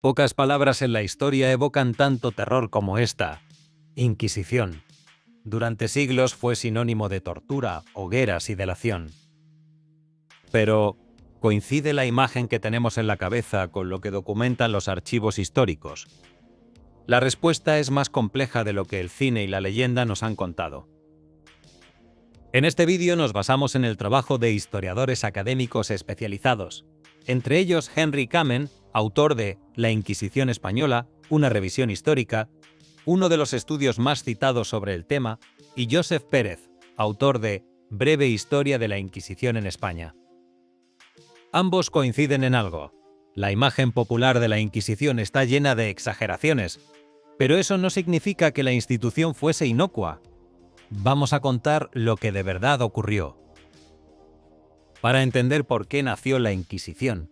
Pocas palabras en la historia evocan tanto terror como esta. Inquisición. Durante siglos fue sinónimo de tortura, hogueras y delación. Pero, ¿coincide la imagen que tenemos en la cabeza con lo que documentan los archivos históricos? La respuesta es más compleja de lo que el cine y la leyenda nos han contado. En este vídeo nos basamos en el trabajo de historiadores académicos especializados, entre ellos Henry Kamen, autor de La Inquisición Española, una revisión histórica, uno de los estudios más citados sobre el tema, y Joseph Pérez, autor de Breve Historia de la Inquisición en España. Ambos coinciden en algo. La imagen popular de la Inquisición está llena de exageraciones, pero eso no significa que la institución fuese inocua. Vamos a contar lo que de verdad ocurrió. Para entender por qué nació la Inquisición,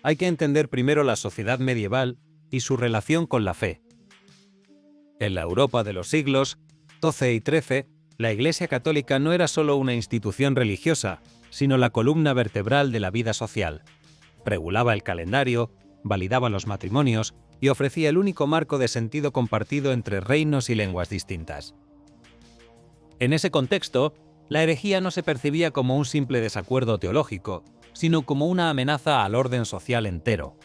hay que entender primero la sociedad medieval y su relación con la fe. En la Europa de los siglos XII y XIII, la Iglesia Católica no era solo una institución religiosa, sino la columna vertebral de la vida social. Regulaba el calendario, validaba los matrimonios y ofrecía el único marco de sentido compartido entre reinos y lenguas distintas. En ese contexto, la herejía no se percibía como un simple desacuerdo teológico, sino como una amenaza al orden social entero.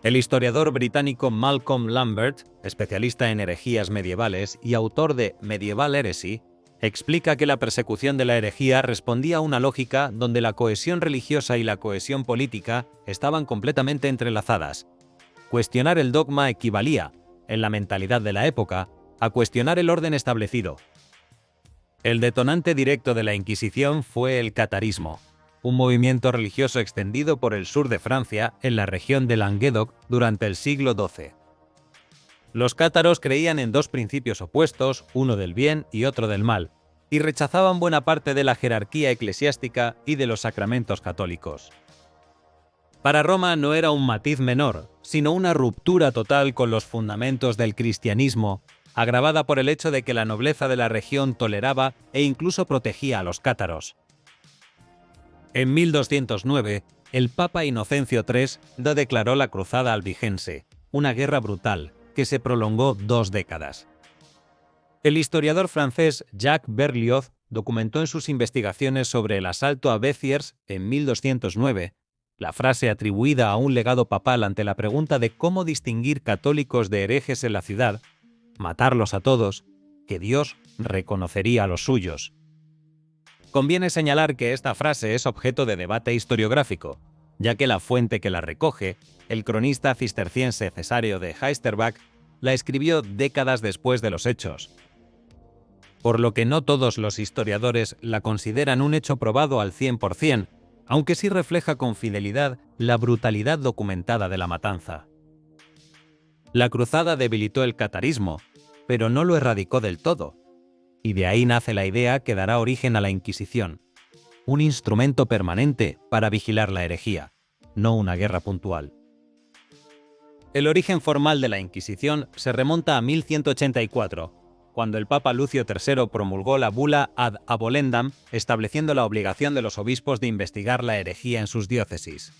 El historiador británico Malcolm Lambert, especialista en herejías medievales y autor de Medieval Heresy, explica que la persecución de la herejía respondía a una lógica donde la cohesión religiosa y la cohesión política estaban completamente entrelazadas. Cuestionar el dogma equivalía, en la mentalidad de la época, a cuestionar el orden establecido. El detonante directo de la Inquisición fue el catarismo, un movimiento religioso extendido por el sur de Francia, en la región de Languedoc, durante el siglo XII. Los cátaros creían en dos principios opuestos, uno del bien y otro del mal, y rechazaban buena parte de la jerarquía eclesiástica y de los sacramentos católicos. Para Roma no era un matiz menor, sino una ruptura total con los fundamentos del cristianismo, agravada por el hecho de que la nobleza de la región toleraba e incluso protegía a los cátaros. En 1209, el Papa Inocencio III declaró la Cruzada Albigense, una guerra brutal que se prolongó 2 décadas. El historiador francés Jacques Berlioz documentó en sus investigaciones sobre el asalto a Béziers en 1209, la frase atribuida a un legado papal ante la pregunta de cómo distinguir católicos de herejes en la ciudad, matarlos a todos, que Dios reconocería a los suyos. Conviene señalar que esta frase es objeto de debate historiográfico, ya que la fuente que la recoge, el cronista cisterciense Cesáreo de Heisterbach, la escribió décadas después de los hechos. Por lo que no todos los historiadores la consideran un hecho probado al 100%, aunque sí refleja con fidelidad la brutalidad documentada de la matanza. La cruzada debilitó el catarismo, pero no lo erradicó del todo, y de ahí nace la idea que dará origen a la Inquisición, un instrumento permanente para vigilar la herejía, no una guerra puntual. El origen formal de la Inquisición se remonta a 1184, cuando el Papa Lucio III promulgó la bula Ad Abolendam, estableciendo la obligación de los obispos de investigar la herejía en sus diócesis.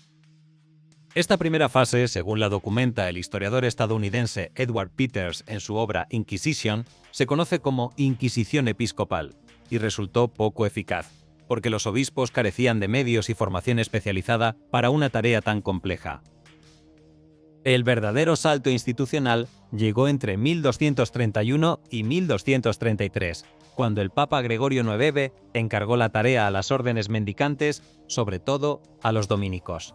Esta primera fase, según la documenta el historiador estadounidense Edward Peters en su obra Inquisition, se conoce como Inquisición episcopal, y resultó poco eficaz, porque los obispos carecían de medios y formación especializada para una tarea tan compleja. El verdadero salto institucional llegó entre 1231 y 1233, cuando el Papa Gregorio IX encargó la tarea a las órdenes mendicantes, sobre todo a los dominicos.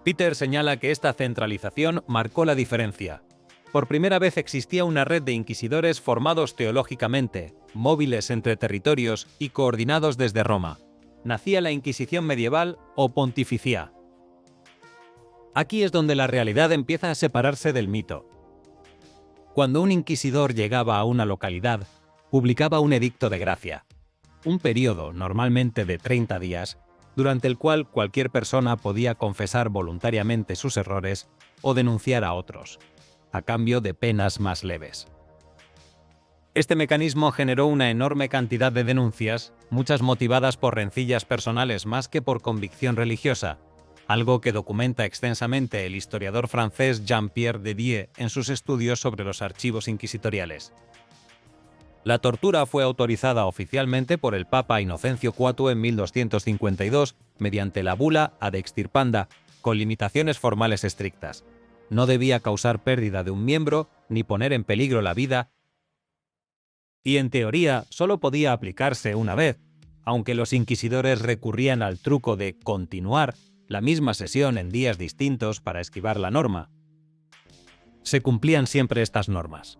Peter señala que esta centralización marcó la diferencia. Por primera vez existía una red de inquisidores formados teológicamente, móviles entre territorios y coordinados desde Roma. Nacía la Inquisición medieval o pontificia. Aquí es donde la realidad empieza a separarse del mito. Cuando un inquisidor llegaba a una localidad, publicaba un edicto de gracia, un periodo normalmente de 30 días, durante el cual cualquier persona podía confesar voluntariamente sus errores o denunciar a otros, a cambio de penas más leves. Este mecanismo generó una enorme cantidad de denuncias, muchas motivadas por rencillas personales más que por convicción religiosa, algo que documenta extensamente el historiador francés Jean-Pierre Dedier en sus estudios sobre los archivos inquisitoriales. La tortura fue autorizada oficialmente por el Papa Inocencio IV en 1252 mediante la bula Ad Extirpanda, con limitaciones formales estrictas. No debía causar pérdida de un miembro ni poner en peligro la vida, y en teoría solo podía aplicarse una vez, aunque los inquisidores recurrían al truco de continuar la misma sesión en días distintos para esquivar la norma. ¿Se cumplían siempre estas normas?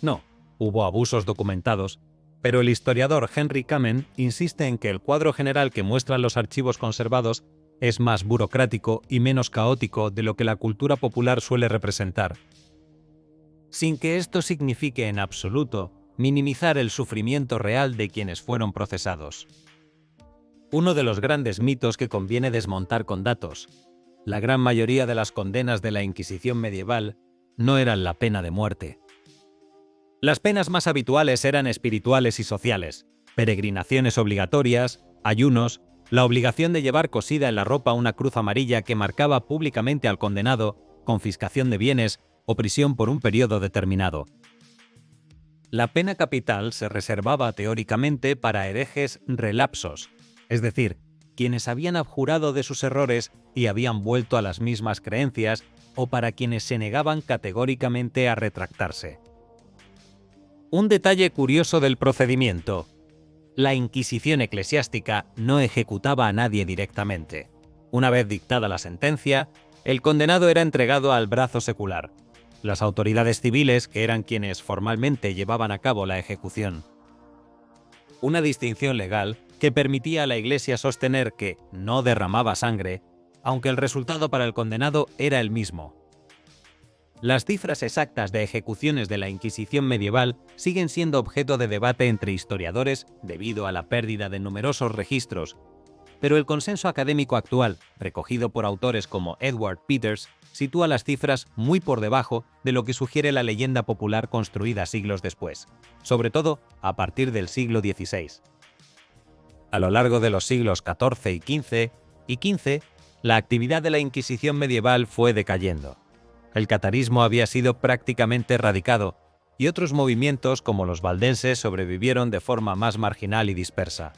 No, hubo abusos documentados, pero el historiador Henry Kamen insiste en que el cuadro general que muestran los archivos conservados es más burocrático y menos caótico de lo que la cultura popular suele representar, sin que esto signifique en absoluto minimizar el sufrimiento real de quienes fueron procesados. Uno de los grandes mitos que conviene desmontar con datos: la gran mayoría de las condenas de la Inquisición medieval no eran la pena de muerte. Las penas más habituales eran espirituales y sociales: peregrinaciones obligatorias, ayunos, la obligación de llevar cosida en la ropa una cruz amarilla que marcaba públicamente al condenado, confiscación de bienes o prisión por un periodo determinado. La pena capital se reservaba teóricamente para herejes relapsos, es decir, quienes habían abjurado de sus errores y habían vuelto a las mismas creencias, o para quienes se negaban categóricamente a retractarse. Un detalle curioso del procedimiento: la Inquisición eclesiástica no ejecutaba a nadie directamente. Una vez dictada la sentencia, el condenado era entregado al brazo secular, las autoridades civiles, que eran quienes formalmente llevaban a cabo la ejecución. Una distinción legal que permitía a la Iglesia sostener que no derramaba sangre, aunque el resultado para el condenado era el mismo. Las cifras exactas de ejecuciones de la Inquisición medieval siguen siendo objeto de debate entre historiadores debido a la pérdida de numerosos registros, pero el consenso académico actual, recogido por autores como Edward Peters, sitúa las cifras muy por debajo de lo que sugiere la leyenda popular construida siglos después, sobre todo a partir del siglo XVI. A lo largo de los siglos XIV y XV, la actividad de la Inquisición medieval fue decayendo. El catarismo había sido prácticamente erradicado, y otros movimientos como los valdenses sobrevivieron de forma más marginal y dispersa.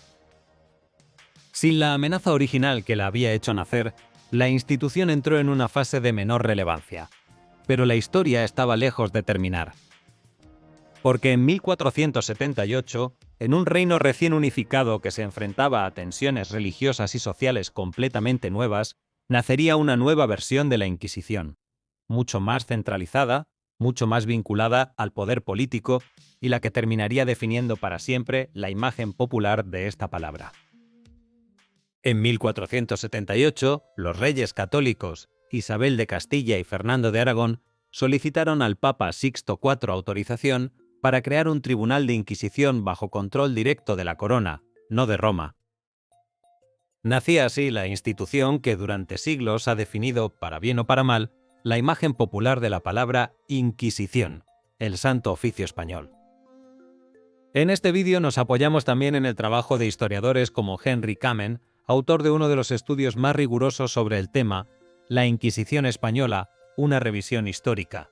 Sin la amenaza original que la había hecho nacer, la institución entró en una fase de menor relevancia. Pero la historia estaba lejos de terminar. Porque en 1478, en un reino recién unificado que se enfrentaba a tensiones religiosas y sociales completamente nuevas, nacería una nueva versión de la Inquisición, mucho más centralizada, mucho más vinculada al poder político, y la que terminaría definiendo para siempre la imagen popular de esta palabra. En 1478, los reyes católicos, Isabel de Castilla y Fernando de Aragón, solicitaron al Papa Sixto IV autorización para crear un tribunal de inquisición bajo control directo de la corona, no de Roma. Nacía así la institución que durante siglos ha definido, para bien o para mal, la imagen popular de la palabra Inquisición, el Santo Oficio español. En este vídeo nos apoyamos también en el trabajo de historiadores como Henry Kamen, autor de uno de los estudios más rigurosos sobre el tema, La Inquisición española, una revisión histórica.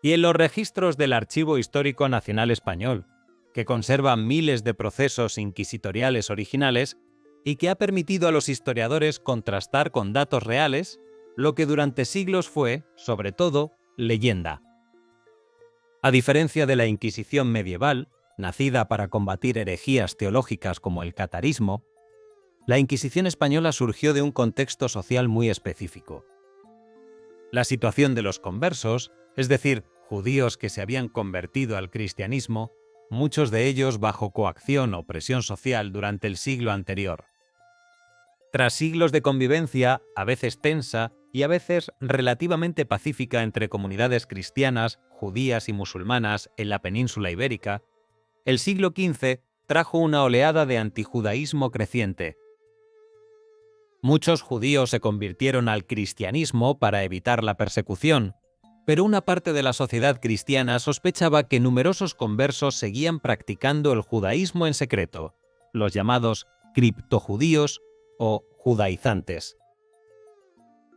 Y en los registros del Archivo Histórico Nacional Español, que conserva miles de procesos inquisitoriales originales y que ha permitido a los historiadores contrastar con datos reales lo que durante siglos fue, sobre todo, leyenda. A diferencia de la Inquisición medieval, nacida para combatir herejías teológicas como el catarismo, la Inquisición española surgió de un contexto social muy específico. La situación de los conversos, es decir, judíos que se habían convertido al cristianismo, muchos de ellos bajo coacción o presión social durante el siglo anterior. Tras siglos de convivencia, a veces tensa y a veces relativamente pacífica entre comunidades cristianas, judías y musulmanas en la península ibérica, el siglo XV trajo una oleada de antijudaísmo creciente. Muchos judíos se convirtieron al cristianismo para evitar la persecución, pero una parte de la sociedad cristiana sospechaba que numerosos conversos seguían practicando el judaísmo en secreto, los llamados criptojudíos o judaizantes.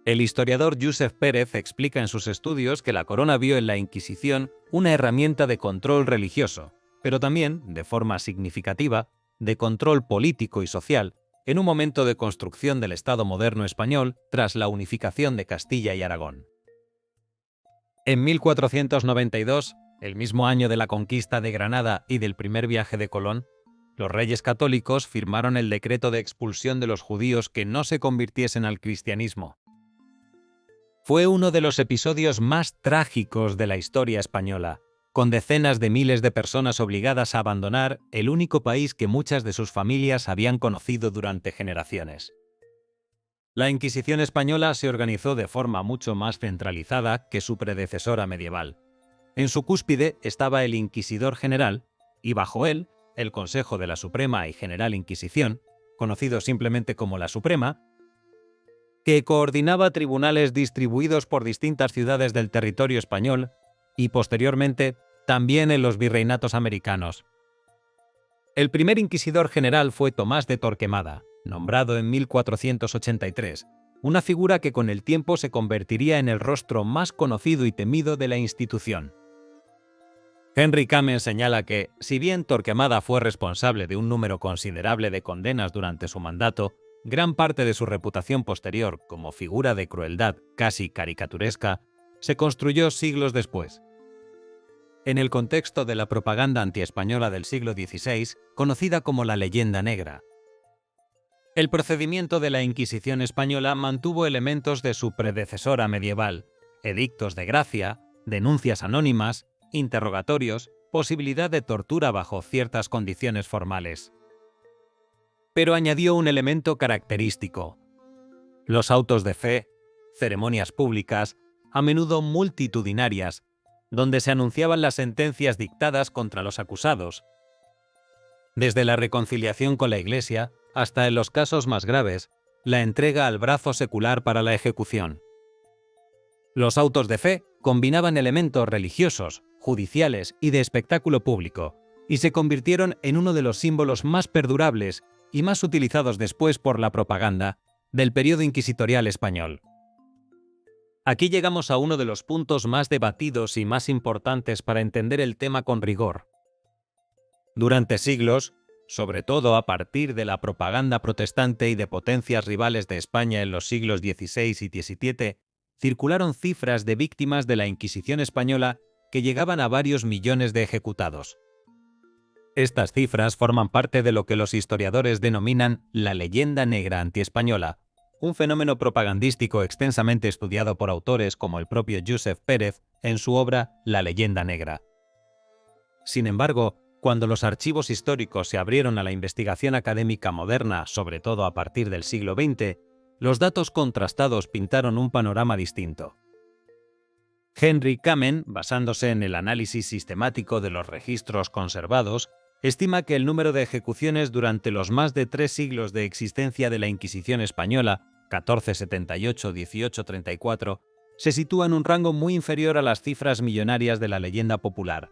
El historiador Josep Pérez explica en sus estudios que la corona vio en la Inquisición una herramienta de control religioso, pero también, de forma significativa, de control político y social, en un momento de construcción del Estado moderno español tras la unificación de Castilla y Aragón. En 1492, el mismo año de la conquista de Granada y del primer viaje de Colón, los reyes católicos firmaron el decreto de expulsión de los judíos que no se convirtiesen al cristianismo. Fue uno de los episodios más trágicos de la historia española, con decenas de miles de personas obligadas a abandonar el único país que muchas de sus familias habían conocido durante generaciones. La Inquisición española se organizó de forma mucho más centralizada que su predecesora medieval. En su cúspide estaba el Inquisidor General, y bajo él, el Consejo de la Suprema y General Inquisición, conocido simplemente como la Suprema, que coordinaba tribunales distribuidos por distintas ciudades del territorio español y, posteriormente, también en los virreinatos americanos. El primer inquisidor general fue Tomás de Torquemada, nombrado en 1483, una figura que con el tiempo se convertiría en el rostro más conocido y temido de la institución. Henry Kamen señala que, si bien Torquemada fue responsable de un número considerable de condenas durante su mandato, gran parte de su reputación posterior como figura de crueldad casi caricaturesca se construyó siglos después. En el contexto de la propaganda antiespañola del siglo XVI, conocida como la Leyenda Negra. El procedimiento de la Inquisición española mantuvo elementos de su predecesora medieval: edictos de gracia, denuncias anónimas, interrogatorios, posibilidad de tortura bajo ciertas condiciones formales. Pero añadió un elemento característico: los autos de fe, ceremonias públicas, a menudo multitudinarias, donde se anunciaban las sentencias dictadas contra los acusados. Desde la reconciliación con la Iglesia hasta, en los casos más graves, la entrega al brazo secular para la ejecución. Los autos de fe combinaban elementos religiosos, judiciales y de espectáculo público, y se convirtieron en uno de los símbolos más perdurables y más utilizados después por la propaganda del periodo inquisitorial español. Aquí llegamos a uno de los puntos más debatidos y más importantes para entender el tema con rigor. Durante siglos, sobre todo a partir de la propaganda protestante y de potencias rivales de España en los siglos XVI y XVII, circularon cifras de víctimas de la Inquisición española que llegaban a varios millones de ejecutados. Estas cifras forman parte de lo que los historiadores denominan la leyenda negra antiespañola, un fenómeno propagandístico extensamente estudiado por autores como el propio Josep Pérez en su obra La leyenda negra. Sin embargo, cuando los archivos históricos se abrieron a la investigación académica moderna, sobre todo a partir del siglo XX, los datos contrastados pintaron un panorama distinto. Henry Kamen, basándose en el análisis sistemático de los registros conservados, estima que el número de ejecuciones durante los más de 3 siglos de existencia de la Inquisición española, 1478-1834, se sitúa en un rango muy inferior a las cifras millonarias de la leyenda popular.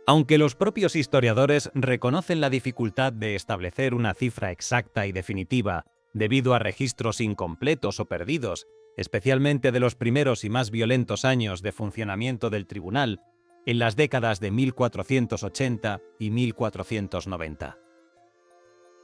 Aunque los propios historiadores reconocen la dificultad de establecer una cifra exacta y definitiva debido a registros incompletos o perdidos, especialmente de los primeros y más violentos años de funcionamiento del tribunal, en las décadas de 1480 y 1490.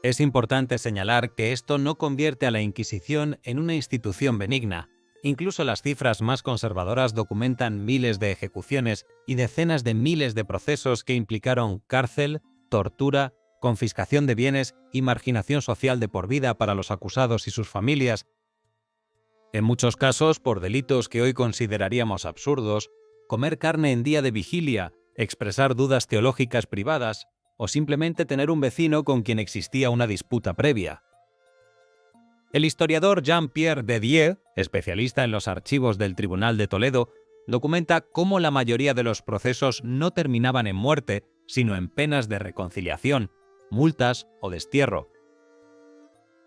Es importante señalar que esto no convierte a la Inquisición en una institución benigna. Incluso las cifras más conservadoras documentan miles de ejecuciones y decenas de miles de procesos que implicaron cárcel, tortura, confiscación de bienes y marginación social de por vida para los acusados y sus familias, en muchos casos por delitos que hoy consideraríamos absurdos: comer carne en día de vigilia, expresar dudas teológicas privadas o simplemente tener un vecino con quien existía una disputa previa. El historiador Jean-Pierre Dedier, especialista en los archivos del Tribunal de Toledo, documenta cómo la mayoría de los procesos no terminaban en muerte, sino en penas de reconciliación, multas o destierro.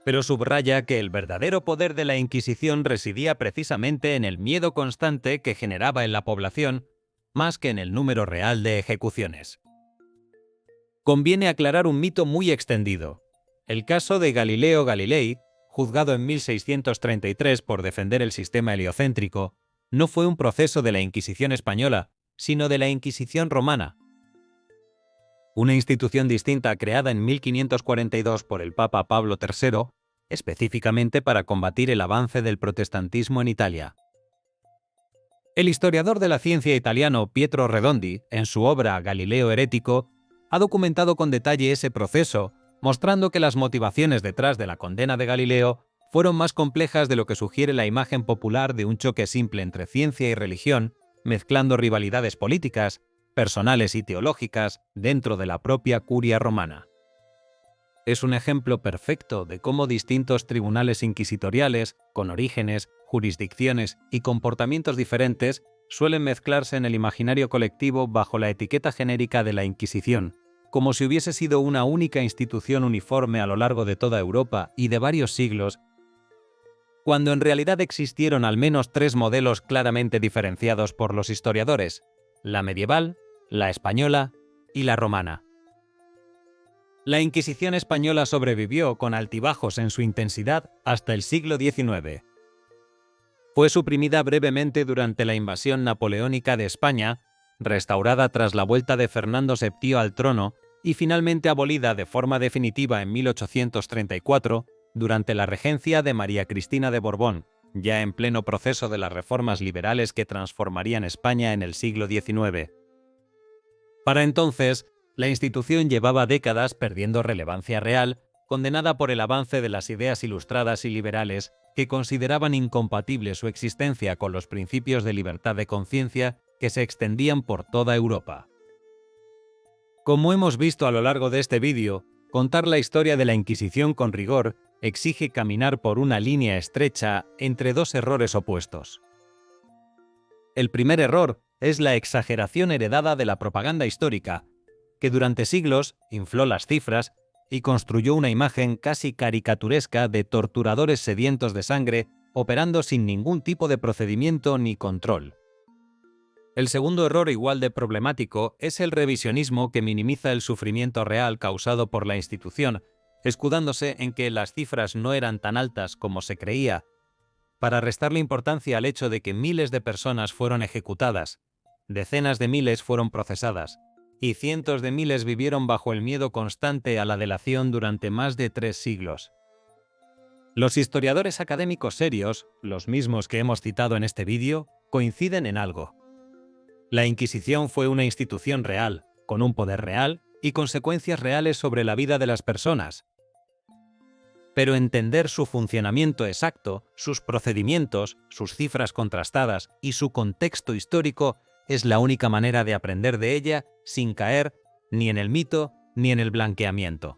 Pero subraya que el verdadero poder de la Inquisición residía precisamente en el miedo constante que generaba en la población, más que en el número real de ejecuciones. Conviene aclarar un mito muy extendido: el caso de Galileo Galilei, juzgado en 1633 por defender el sistema heliocéntrico, no fue un proceso de la Inquisición española, sino de la Inquisición romana. Una institución distinta creada en 1542 por el Papa Pablo III, específicamente para combatir el avance del protestantismo en Italia. El historiador de la ciencia italiano Pietro Redondi, en su obra Galileo herético, ha documentado con detalle ese proceso, mostrando que las motivaciones detrás de la condena de Galileo fueron más complejas de lo que sugiere la imagen popular de un choque simple entre ciencia y religión, mezclando rivalidades políticas, personales y teológicas dentro de la propia curia romana. Es un ejemplo perfecto de cómo distintos tribunales inquisitoriales, con orígenes, jurisdicciones y comportamientos diferentes, suelen mezclarse en el imaginario colectivo bajo la etiqueta genérica de la Inquisición, como si hubiese sido una única institución uniforme a lo largo de toda Europa y de varios siglos, cuando en realidad existieron al menos tres modelos claramente diferenciados por los historiadores: la medieval, la española y la romana. La Inquisición española sobrevivió con altibajos en su intensidad hasta el siglo XIX. Fue suprimida brevemente durante la invasión napoleónica de España, restaurada tras la vuelta de Fernando VII al trono y finalmente abolida de forma definitiva en 1834 durante la regencia de María Cristina de Borbón, ya en pleno proceso de las reformas liberales que transformarían España en el siglo XIX. Para entonces, la institución llevaba décadas perdiendo relevancia real, condenada por el avance de las ideas ilustradas y liberales que consideraban incompatible su existencia con los principios de libertad de conciencia que se extendían por toda Europa. Como hemos visto a lo largo de este vídeo, contar la historia de la Inquisición con rigor exige caminar por una línea estrecha entre dos errores opuestos. El primer error es la exageración heredada de la propaganda histórica, que durante siglos infló las cifras y construyó una imagen casi caricaturesca de torturadores sedientos de sangre operando sin ningún tipo de procedimiento ni control. El segundo error igual de problemático es el revisionismo que minimiza el sufrimiento real causado por la institución, escudándose en que las cifras no eran tan altas como se creía, para restarle importancia al hecho de que miles de personas fueron ejecutadas, decenas de miles fueron procesadas, y cientos de miles vivieron bajo el miedo constante a la delación durante más de 3 siglos. Los historiadores académicos serios, los mismos que hemos citado en este vídeo, coinciden en algo. La Inquisición fue una institución real, con un poder real y consecuencias reales sobre la vida de las personas. Pero entender su funcionamiento exacto, sus procedimientos, sus cifras contrastadas y su contexto histórico es la única manera de aprender de ella sin caer ni en el mito ni en el blanqueamiento.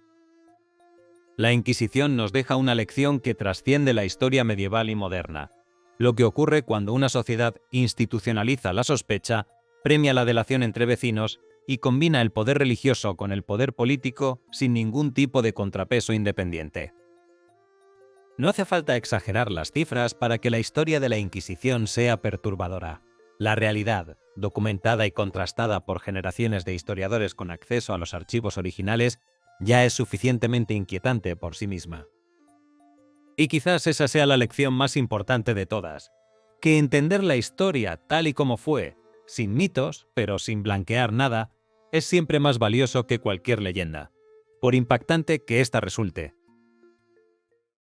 La Inquisición nos deja una lección que trasciende la historia medieval y moderna. Lo que ocurre cuando una sociedad institucionaliza la sospecha, premia la delación entre vecinos y combina el poder religioso con el poder político sin ningún tipo de contrapeso independiente. No hace falta exagerar las cifras para que la historia de la Inquisición sea perturbadora. La realidad, documentada y contrastada por generaciones de historiadores con acceso a los archivos originales, ya es suficientemente inquietante por sí misma. Y quizás esa sea la lección más importante de todas, que entender la historia tal y como fue, sin mitos, pero sin blanquear nada, es siempre más valioso que cualquier leyenda, por impactante que ésta resulte.